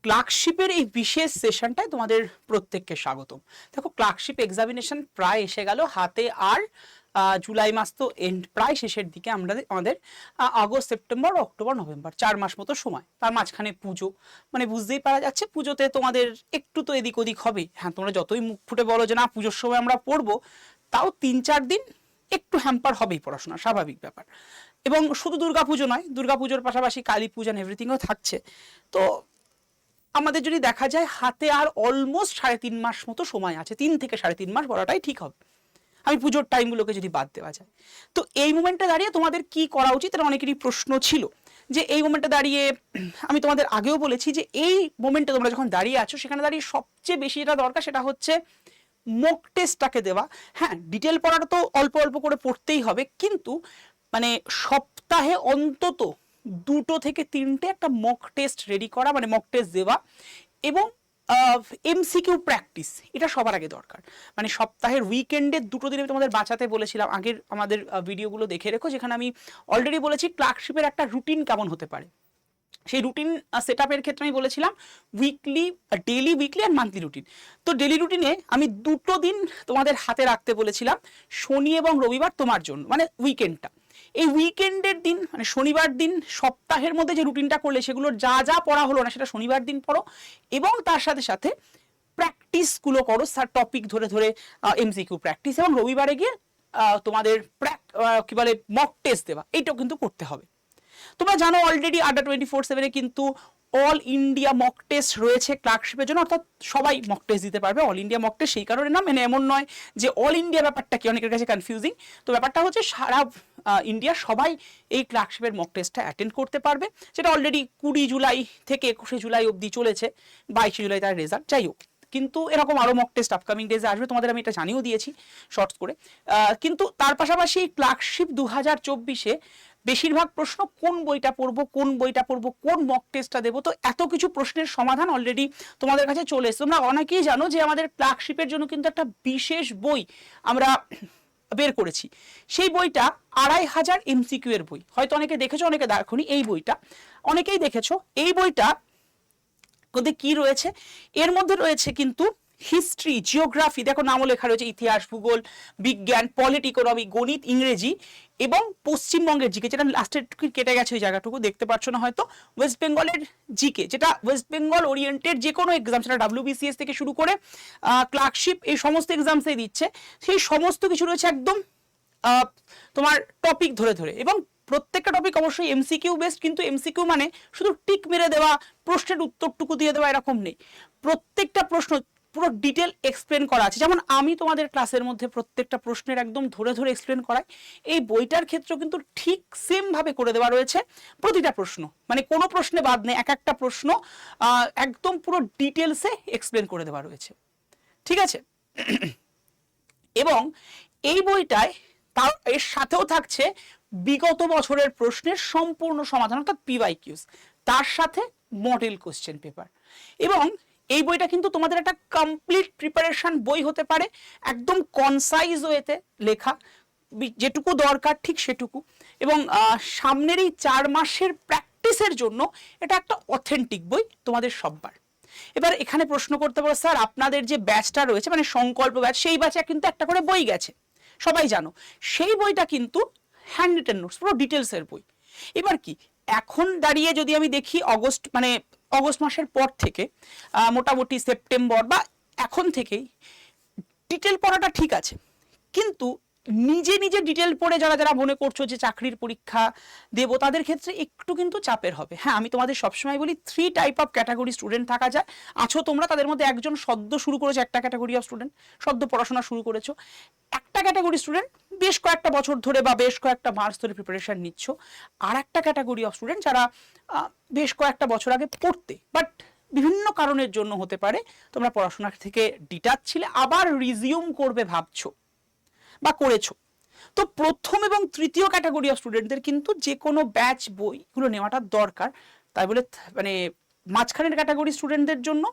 ক্লার্কশিপের এই বিশেষ সেশনটায় তোমাদের প্রত্যেককে স্বাগতম। দেখো, ক্লার্কশিপ এক্সামিনেশন প্রায় এসে গেল হাতে, আর জুলাই মাস তো এন্ড প্রায় শেষের দিকে। আমাদের আগস্ট, সেপ্টেম্বর, অক্টোবর, নভেম্বর 4 মাস মতো সময়, তার মাঝখানে পুজো। মানে বুঝতেই পারা যাচ্ছে পুজোতে তোমাদের একটু তো এদিক ওদিক হবে। হ্যাঁ, তোমরা যতই মুখ ফুটে বলো যে না পুজোর সময় আমরা পড়বো, তাও 3-4 দিন একটু হ্যাম্পার হবেই পড়াশোনা, স্বাভাবিক ব্যাপার। এবং শুধু দুর্গাপুজো নয়, দুর্গাপুজোর পাশাপাশি কালী পূজা এভরিথিংও থাকছে। তো আমাদের যদি দেখা যায় হাতে আর অলমোস্ট 3.5 মাস মতো সময় আছে, 3 থেকে 3.5 মাস বলাটাই ঠিক হবে, আমি পুজোর টাইমগুলোকে যদি বাদ দেওয়া যায়। তো এই মোমেন্টে দাঁড়িয়ে তোমাদের কি করা উচিত, এটা অনেকেরই প্রশ্ন ছিল যে এই মোমেন্টে দাঁড়িয়ে আমি তোমাদের আগেও বলেছি যে এই মোমেন্টে তোমরা যখন দাঁড়িয়ে আছো, সেখানে দাঁড়িয়ে সবচেয়ে বেশি যেটা দরকার সেটা হচ্ছে মক টেস্টটাকে দেওয়া। হ্যাঁ, ডিটেল পড়াটা তো অল্প অল্প করে পড়তেই হবে, কিন্তু মানে সপ্তাহে অন্তত 2 থেকে 3টে একটা মক টেস্ট রেডি করা, মানে মক টেস্ট দেওয়া। এবং এমসিকিউ প্র্যাকটিস, এটা সবার আগে দরকার। মানে সপ্তাহের উইকেন্ডে 2টো দিন আমি তোমাদের বাঁচাতে বলেছিলাম, আগের আমাদের ভিডিওগুলো দেখে রেখো, যেখানে আমি অলরেডি বলেছি ক্লার্কশিপের একটা রুটিন কেমন হতে পারে। সেই রুটিন সেট আপের ক্ষেত্রে আমি বলেছিলাম উইকলি, ডেলি, উইকলি আর মান্থলি রুটিন। তো ডেলি রুটিনে আমি 2টো দিন তোমাদের হাতে রাখতে বলেছিলাম, শনি এবং রবিবার তোমার জন্য, মানে উইকেন্ডটা। এই উইকেন্ডের দিন মানে শনিবার দিন সপ্তাহের মধ্যে যে রুটিনটা করলে সেগুলোর যা যা পড়া হলো না সেটা শনিবার দিন পড়ো, এবং তার সাথে সাথে প্র্যাকটিসগুলো করো, স্যার টপিক ধরে ধরে এমসিকিউ প্র্যাকটিস, এবং রবিবারে গিয়ে তোমাদের কি বলে মক টেস্ট দেওয়া, এইটাও কিন্তু করতে হবে। তোমরা জানো অলরেডি আড্ডা 24/7 কিন্তু অল ইন্ডিয়া মক টেস্ট রয়েছে ক্লার্কশিপের জন্য, অর্থাৎ সবাই মক টেস্ট দিতে পারবে। অল ইন্ডিয়া মক টেস্ট সেই কারণে না, মানে এমন নয় যে অল ইন্ডিয়া ব্যাপারটা কি অনেকের কাছে কনফিউজিং। তো ব্যাপারটা হচ্ছে সারা ইন্ডিয়া সবাই এই ক্লার্কশিপের মক টেস্টটা অ্যাটেন্ড করতে পারবে, যেটা অলরেডি 20 জুলাই থেকে 21 জুলাই অবধি চলেছে, 22 জুলাই তার রেজাল্ট। যাই হোক, কিন্তু এরকম আরও মক টেস্ট আপকামিং ডেজে আসবে, তোমাদের আমি এটা জানিয়েও দিয়েছি শর্টস করে। কিন্তু তার পাশাপাশি ক্লার্কশিপ 2024-এ বেশিরভাগ প্রশ্ন কোন বইটা পড়বো, কোন বইটা পড়বো, কোন মক টেস্টটা দেবো, তো এত কিছু প্রশ্নের সমাধান অলরেডি তোমাদের কাছে চলে এসেছে। তোমরা অনেকেই জানো যে আমাদের ক্লার্কশিপের জন্য কিন্তু একটা বিশেষ বই আমরা বের করেছি। সেই বইটা 2500 এমসিকিউ এর বই, হয়তো অনেকে দেখেছো, অনেকে দেখোনি। এই বইটা অনেকেই দেখেছো। এই বইটা কি রয়েছে এর মধ্যে? রয়েছে কিন্তু হিস্ট্রি, জিওগ্রাফি, দেখো নামও লেখা রয়েছে, ইতিহাস, ভূগোল, বিজ্ঞান, পলিট, ইকোনমি, গণিত, ইংরেজি এবং পশ্চিমবঙ্গের জিকে, যেটা লাস্টের কেটে গেছে ওই জায়গাটুকু দেখতে পাচ্ছ না হয়তো, ওয়েস্ট বেঙ্গলের জিকে, যেটা ওয়েস্ট বেঙ্গল ওরিয়েন্টেড যে কোনো এক্সাম, সেটা WBCS থেকে শুরু করে ক্লার্কশিপ এই সমস্ত এক্সামসে দিচ্ছে, সেই সমস্ত কিছু রয়েছে একদম তোমার টপিক ধরে ধরে। এবং প্রত্যেকটা টপিক অবশ্যই এমসিকিউ বেসড, কিন্তু এমসিকিউ মানে শুধু টিক মেরে দেওয়া, প্রশ্নের উত্তরটুকু দিয়ে দেওয়া এরকম নেই। প্রত্যেকটা প্রশ্ন পুরো ডিটেল এক্সপ্লেন করা আছে, যেমন আমি তোমাদের ক্লাসের মধ্যে প্রত্যেকটা প্রশ্নের একদম ধরে ধরে এক্সপ্লেন করাই, এই বইটার ক্ষেত্রেও কিন্তু ঠিক সেম ভাবে করে দেওয়া রয়েছে প্রতিটা প্রশ্ন, মানে কোনো প্রশ্নে বাদ নেই, এক একটা প্রশ্ন একদম পুরো ডিটেলসে এক্সপ্লেন করে দেওয়া রয়েছে, ঠিক আছে? এবং এই বইটায় তার এর সাথেও থাকছে বিগত বছরের প্রশ্নের সম্পূর্ণ সমাধান, অর্থাৎ PYQs, তার সাথে মডেল কোশ্চেন পেপার। এবং এই বইটা কিন্তু তোমাদের একটা কমপ্লিট প্রিপারেশন বই হতে পারে, একদম কনসাইজ ওয়েতে লেখা, যেটুকু দরকার ঠিক সেটুকু। এবং সামনের এই 4 মাসের প্র্যাকটিসের জন্য এটা একটা অথেন্টিক বই তোমাদের সববার। এবার এখানে প্রশ্ন করতে পারো, স্যার আপনাদের যে ব্যাচটা রয়েছে মানে সংকল্প ব্যাচ, সেই ব্যাচে কিন্তু একটা করে বই গেছে, সবাই জানো। সেই বইটা কিন্তু হ্যান্ড রিটেন নোটস, পুরো ডিটেলসের বই। এবার কি এখন দাঁড়িয়ে যদি আমি দেখি অগস্ট মাসের পর থেকে মোটামুটি সেপ্টেম্বর বা এখন থেকেই ডিটেল পড়াটা ঠিক আছে, কিন্তু নিজে নিজে ডিটেল পড়ে যারা যারা মনে করছো যে চাকরির পরীক্ষা দেবো, তাদের ক্ষেত্রে একটু কিন্তু চাপের হবে। হ্যাঁ, আমি তোমাদের সবসময় বলি 3 টাইপ অফ ক্যাটাগরি স্টুডেন্ট থাকা যায়। আছো তোমরা, তাদের মধ্যে একজন সদ্য শুরু করেছো, একটা ক্যাটাগরি অফ স্টুডেন্ট সদ্য পড়াশোনা শুরু করেছো। একটা ক্যাটাগরি স্টুডেন্ট বেশ কয়েকটা বছর ধরে বা বেশ কয়েকটা মাস ধরে প্রিপারেশন নিচ্ছ। আর একটা ক্যাটাগরি অফ স্টুডেন্ট যারা বেশ কয়েকটা বছর আগে পড়তে, বাট বিভিন্ন কারণের জন্য হতে পারে তোমরা পড়াশোনা থেকে ডিটাচ ছিলে, আবার রিজিউম করবে ভাবছো বা করেছো। তো প্রথম এবং তৃতীয় ক্যাটাগরি অফ স্টুডেন্টদের কিন্তু যে কোনো ব্যাচ বইগুলো নেওয়াটা দরকার। তাই বলে মানে মাঝখানের ক্যাটাগরি স্টুডেন্টদের জন্য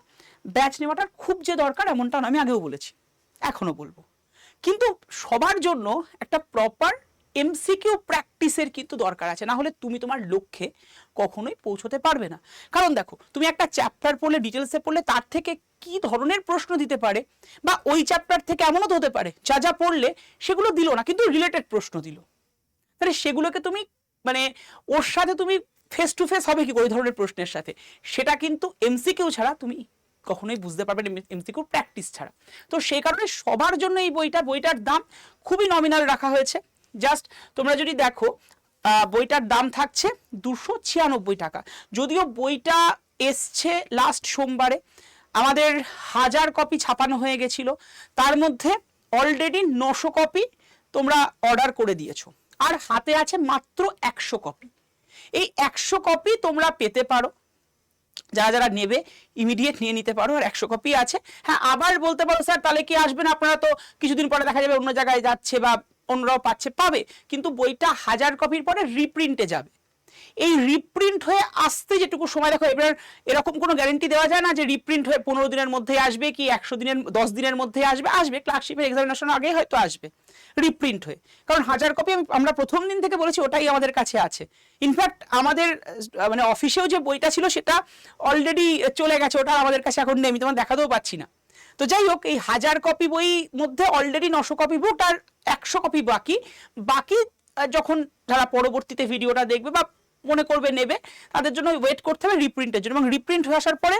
ব্যাচ নেওয়াটা খুব যে দরকার এমনটা আমি আগেও বলেছি, এখনো বলবো। কিন্তু সবার জন্য একটা প্রপার এমসিকিউ প্র্যাকটিসের কিন্তু দরকার আছে, না হলে তুমি তোমার লক্ষ্যে কখনোই পৌঁছতে পারবে না। কারণ দেখো, তুমি একটা চ্যাপ্টার পড়লে, ডিটেলসে পড়লে, তার থেকে কি ধরনের প্রশ্ন দিতে পারে, বা ওই চ্যাপ্টার থেকে এমনও তো হতে পারে যা যা পড়লে সেগুলো দিল না কিন্তু রিলেটেড প্রশ্ন দিল, তাহলে সেগুলোকে তুমি মানে ওর সাথে তুমি ফেস টু ফেস হবে কি ওই ধরনের প্রশ্নের সাথে, সেটা কিন্তু এমসিকিউ ছাড়া তুমি কখনোই বুঝতে পারবে না, এমসিকিউ প্র্যাকটিস ছাড়া। তো সেই কারণে সবার জন্য এই বইটার দাম খুবই নমিনাল রাখা হয়েছে। জাস্ট তোমরা যদি দেখো, বইটার দাম থাকছে 296 টাকা। যদিও বইটা এসছে লাস্ট সোমবারে, আমাদের 1000 কপি ছাপানো হয়ে গেছিল, তার মধ্যে অলরেডি 900 কপি তোমরা অর্ডার করে দিয়েছো, আর হাতে আছে মাত্র 100 কপি। এই 100 কপি তোমরা পেতে পারো, যারা যারা নেবে ইমিডিয়েট নিয়ে নিতে পারো, আর 100 কপি আছে। হ্যাঁ, আবার বলতে পারো স্যার তাহলে কি আসবে না, আপনারা তো কিছুদিন পরে দেখা যাবে অন্য জায়গায় যাচ্ছে বা অন্যরাও পাবে, কিন্তু বইটা 1000 কপির পরে রিপ্রিন্টে যাবে। এই রিপ্রিন্ট হয়ে আসতে যেটুকু সময়, দেখো এবার এরকম কোনো গ্যারেন্টি দেওয়া যায় না যে রিপ্রিন্ট হয়ে 15 দিনের মধ্যে আসবে কি 10 দিনের মধ্যে আসবে ক্লার্কশিপের এক্সামিনেশন আগেই হয়তো আসবে রিপ্রিন্ট হয়ে, কারণ 1000 কপি আমরা প্রথম দিন থেকে বলেছি ওটাই আমাদের কাছে আছে। ইনফ্যাক্ট আমাদের মানে অফিসেও যে বইটা ছিল সেটা অলরেডি চলে গেছে, ওটা আমাদের কাছে এখন নেই, আমি তোমার দেখাতেও পাচ্ছি না। তো যাই হোক, এই 1000 কপি বই মধ্যে অলরেডি 900 কপি বুক আর 100 কপি বাকি যখন যারা পরবর্তীতে ভিডিওটা দেখবে বা মনে করবে নেবে, তাদের জন্য ওয়েট করতে হবে রিপ্রিন্টের জন্য। এবং রিপ্রিন্ট হয়ে আসার পরে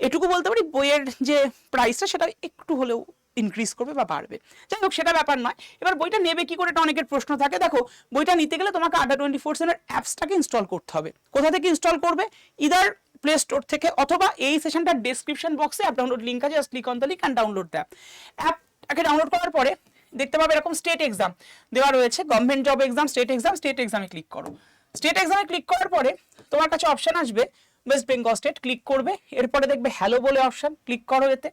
এটুকু বলতে পারি বইয়ের যে প্রাইসটা সেটা একটু হলেও ইনক্রিজ করবে বা বাড়বে। যাই হোক, সেটা ব্যাপার নয়। এবার বইটা নেবে কি করে, এটা অনেকের প্রশ্ন থাকে। দেখো, বইটা নিতে গেলে তোমাকে ADDA24/7 অ্যাপসটাকে ইনস্টল করতে হবে। কোথা থেকে ইনস্টল করবে? ইদার প্লে স্টোর থেকে, অথবা এই সেশনটার ডেসক্রিপশন বক্সে অ্যাপ ডাউনলোড লিঙ্ক আছে, just click on the link and download the app. অ্যাপটাকে ডাউনলোড করার পরে দেখতে পাবে এরকম স্টেট এক্সাম দেওয়া রয়েছে, গভর্নমেন্ট জব এক্সাম, স্টেট এক্সামে ক্লিক করো। স্টেট এক্সামে ক্লিক করার পরে তোমার কাছে অপশন আসবে ওয়েস্ট বেঙ্গল স্টেট, ক্লিক করবে। এরপরে দেখবে হ্যালো বলে অপশন, ক্লিক করো এতে।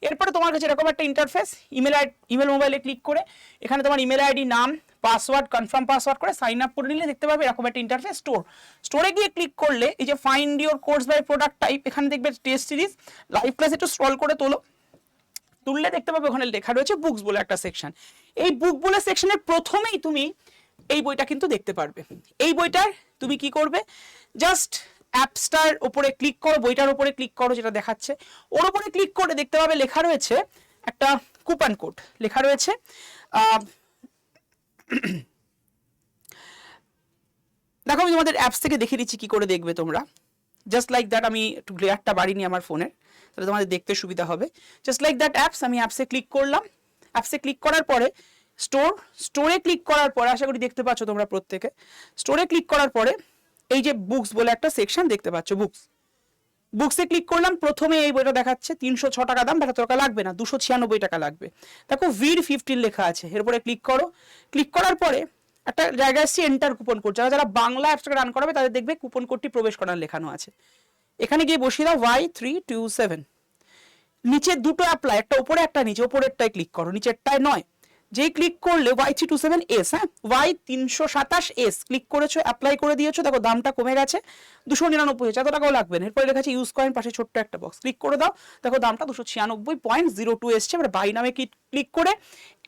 এরপরে তোমার কাছে এরকম একটা ইন্টারফেস, ইমেল মোবাইলে ক্লিক করে এখানে তোমার ইমেল আইডি, নাম, পাসওয়ার্ড, কনফার্ম পাসওয়ার্ড করে সাইন আপ করে নিলে দেখতে পাবে এরকম একটা ইন্টারফেস। স্টোরে গিয়ে ক্লিক করলে এই যে find your course by product type, এখানে দেখবে টেস্ট সিরিজ, লাইভ ক্লাস, একটু স্ক্রল করে তুললে দেখতে পাবে ওখানে লেখা রয়েছে বুকস বলে একটা সেকশন। এই বুক বলে সেকশনের প্রথমেই তুমি এই বইটা কিন্তু দেখতে পারবে। এই বইটার তুমি কি করবে, জাস্ট অ্যাপসটার উপরে ক্লিক করো, বইটার উপরে ক্লিক করো যেটা দেখাচ্ছে, ওর উপরে ক্লিক করে দেখতে পাবে লেখা রয়েছে একটা কুপন কোড লেখা রয়েছে। দেখো, আমি তোমাদের অ্যাপস থেকে দেখিয়ে দিচ্ছি কি করে দেখবে তোমরা। জাস্ট লাইক দ্যাট, আমি একটু গ্লেয়ারটা বাড়িনি আমার ফোনের, তাহলে তোমাদের দেখতে সুবিধা হবে। জাস্ট লাইক দ্যাট অ্যাপস, আমি অ্যাপসে ক্লিক করলাম। অ্যাপসে ক্লিক করার পরে স্টোরে ক্লিক করার পরে, আশা করি দেখতে পাচ্ছ তোমরা প্রত্যেকে, স্টোরে ক্লিক করার পরে এই যে বুকস বলে একটা সেকশন দেখতে পাচ্ছ, বুকসে ক্লিক করলাম। প্রথমে এই বইটা দেখাচ্ছে 306 টাকা দাম, 72 টাকা লাগবে না, 296 টাকা লাগবে। দেখো ভিড 15 লেখা আছে, এরপরে ক্লিক করো। ক্লিক করার পরে একটা জায়গায় এসে এন্টার কুপন কোড, যারা বাংলা অ্যাপসটাকে রান করাবে তাদের দেখবে কুপন কোডটি প্রবেশ করার লেখানো আছে। এখানে গিয়ে বসিয়ে দাও Y327। নিচে দুটো অ্যাপ্লাই, একটা উপরে একটা নিচে, উপরেরটায় ক্লিক করো, নিচেরটায় নয়। যেই ক্লিক করলে Y327S, হ্যাঁ Y327S ক্লিক করেছো, অ্যাপ্লাই করে দিয়েছো। দেখো দামটা কমে গেছে, 299, এত টাকাও লাগবে না। এরপরে লেখা আছে ইউজ কয়েন, পাশে ছোট্ট একটা বক্স, ক্লিক করে দাও। দেখো দামটা 296.02 এসছে। এবার বাই নামে ক্লিক করে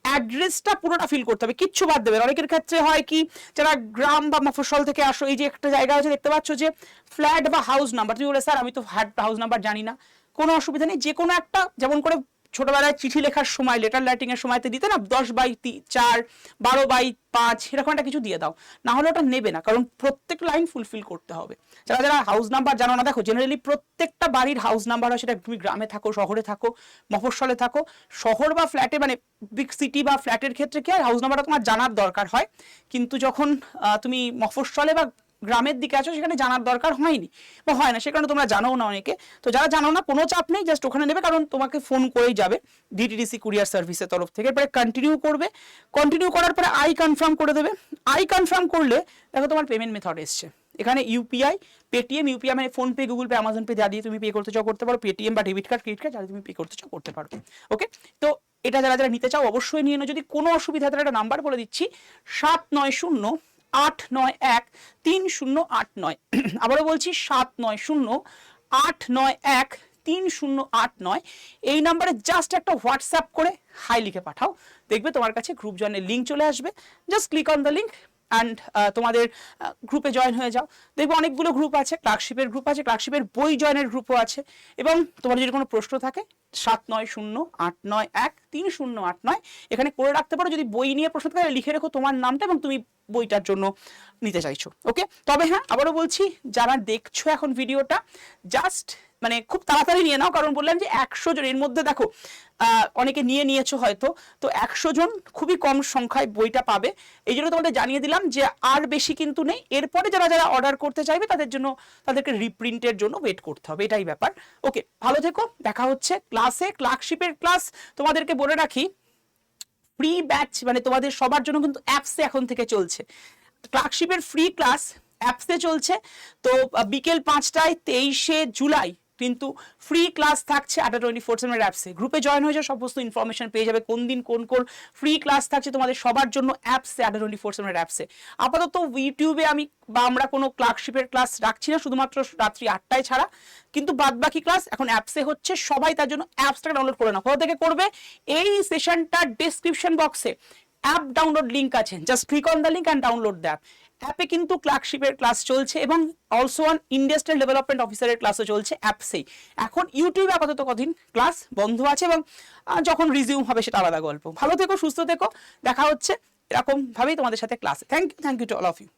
অ্যাড্রেসটা পুরোটা ফিল করতে হবে, কিচ্ছু বাদ দেবে। অনেকের ক্ষেত্রে হয় কি, যারা গ্রাম বা মফস্বল থেকে আসো, এই যে একটা জায়গা আছে দেখতে পাচ্ছ যে ফ্ল্যাট বা হাউস নাম্বার, তুমি বলে স্যার আমি তো ফ্ল্যাট হাউস নাম্বার জানি না, কোনো অসুবিধা নেই। যে কোনো একটা, যেমন করে ছোটবেলায় চিঠি লেখার সময়, লেটার রাইটিং এর সময়তে দিতে না 10/4, 12/5 এরকম একটা কিছু দিয়ে দাও, না হলে ওটা নেবে না, কারণ প্রত্যেক লাইন ফুলফিল করতে হবে। যারা হাউস নাম্বার জানো না, দেখো জেনারেলি প্রত্যেকটা বাড়ির হাউস নাম্বার হয়, সেটা তুমি গ্রামে থাকো, শহরে থাকো, মফস্বলে থাকো, শহর বা ফ্ল্যাটে, মানে বিগ সিটি বা ফ্ল্যাটের ক্ষেত্রে কি হয়, হাউস নাম্বারটা তোমার জানার দরকার হয়, কিন্তু যখন তুমি মফস্বলে বা গ্রামের দিকে আছো সেখানে জানার দরকার হয়নি বা হয় না, সে কারণে তোমরা জানো না অনেকে। তো যারা জানো না, কোনো চাপ নেই, জাস্ট ওখানে নেবে, কারণ তোমাকে ফোন করেই যাবে DTDC কুরিয়ার সার্ভিসের তরফ থেকে। এরপরে কন্টিনিউ করবে, কন্টিনিউ করার পরে আই কনফার্ম করে দেবে। আই কনফার্ম করলে দেখো তোমার পেমেন্ট মেথড এসছে, এখানে ইউপিআই, পেটিএম, ইউপিআই মানে PhonePe, Google pay, Amazon pay, যা দিয়ে তুমি পে করতে চাও করতে পারো, পেটিএম বা ডেবিট কার্ড, ক্রেডিট কার্ড, যা তুমি পে করতে চাও করতে পারো। ওকে, তো এটা যারা নিতে চাও অবশ্যই নিয়ে নাও। যদি কোনো অসুবিধা হয় একটা নাম্বার বলে দিচ্ছি, 7908913089। আবারও বলছি 7908913089। এই নাম্বারে জাস্ট একটা হোয়াটসঅ্যাপ করে হাই লিখে পাঠাও, দেখবে তোমার কাছে গ্রুপ জয়েনের লিঙ্ক চলে আসবে। Just click on the link and তোমাদের গ্রুপে জয়েন হয়ে যাও। দেখবো অনেকগুলো গ্রুপ আছে, ক্লার্কশিপের গ্রুপ আছে, ক্লার্কশিপের বই জয়েনের গ্রুপও আছে। এবং তোমার যদি কোনো প্রশ্ন থাকে 7908913089 এখানে করে রাখতে পারো। যদি বই নিয়ে প্রশ্ন থাকে লিখে রেখো তোমার নামটা এবং তুমি বইটার জন্য নিতে চাইছো। ওকে, তবে হ্যাঁ আবারও বলছি, যারা দেখছো এখন ভিডিওটা জাস্ট মানে খুব তাড়াতাড়ি নিয়ে নাও, কারণ বললাম যে 100 জন এর মধ্যে দেখো অনেকে নিয়েছো হয়তো, তো 100 জন খুবই কম সংখ্যায় বইটা পাবে। এই জন্য তোমাদের জানিয়ে দিলাম যে আর বেশি কিন্তু নেই। এরপরে যারা যারা অর্ডার করতে চাইবে তাদের জন্য তাদেরকে রিপ্রিন্টের জন্য ওয়েট করতে হবে, এটাই ব্যাপার। ওকে, ভালো থেকো, দেখা হচ্ছে ক্লাসে। ক্লার্কশিপের ক্লাস তোমাদেরকে বলে রাখি ফ্রি ব্যাচ, মানে তোমাদের সবার জন্য কিন্তু অ্যাপসে এখন থেকে চলছে। ক্লার্কশিপের ফ্রি ক্লাস অ্যাপসে চলছে। তো বিকেল 5টায় 23শে জুলাই কিন্তু ফ্রি ক্লাস থাকছে আড্ডা 24/7 অ্যাপসে। গ্রুপে জয়েন হয়ে যাও, সমস্ত ইনফরমেশন পেয়ে যাবে কোন দিন কোন কোন ফ্রি ক্লাস থাকছে তোমাদের সবার জন্য অ্যাপসে, আড্ডা 24/7 অ্যাপসে। আপাতত ইউটিউবে আমরা কোনো ক্লার্কশিপের ক্লাস রাখছি না, শুধুমাত্র রাত্রি 8টায় ছাড়া। কিন্তু বাদবাকি ক্লাস এখন অ্যাপসে হচ্ছে। সবাই তার জন্য অ্যাপসটাকে ডাউনলোড করে নাও। কোথা থেকে করবে? এই সেশনটার ডেসক্রিপশন বক্সে অ্যাপ ডাউনলোড লিঙ্ক আছে, just click on the link and download the app. অ্যাপে কিন্তু ক্লার্কশিপের ক্লাস চলছে এবং অলসো অন ইন্ডাস্ট্রিয়াল ডেভেলপমেন্ট অফিসারের ক্লাসও চলছে অ্যাপসেই। এখন ইউটিউবে আপাতত কদিন ক্লাস বন্ধ আছে এবং যখন রিজিউম হবে সেটা আলাদা গল্প। ভালো থেকো, সুস্থ থেকো, দেখা হচ্ছে এরকম ভাবেই তোমাদের সাথে ক্লাসে। Thank you to all of you.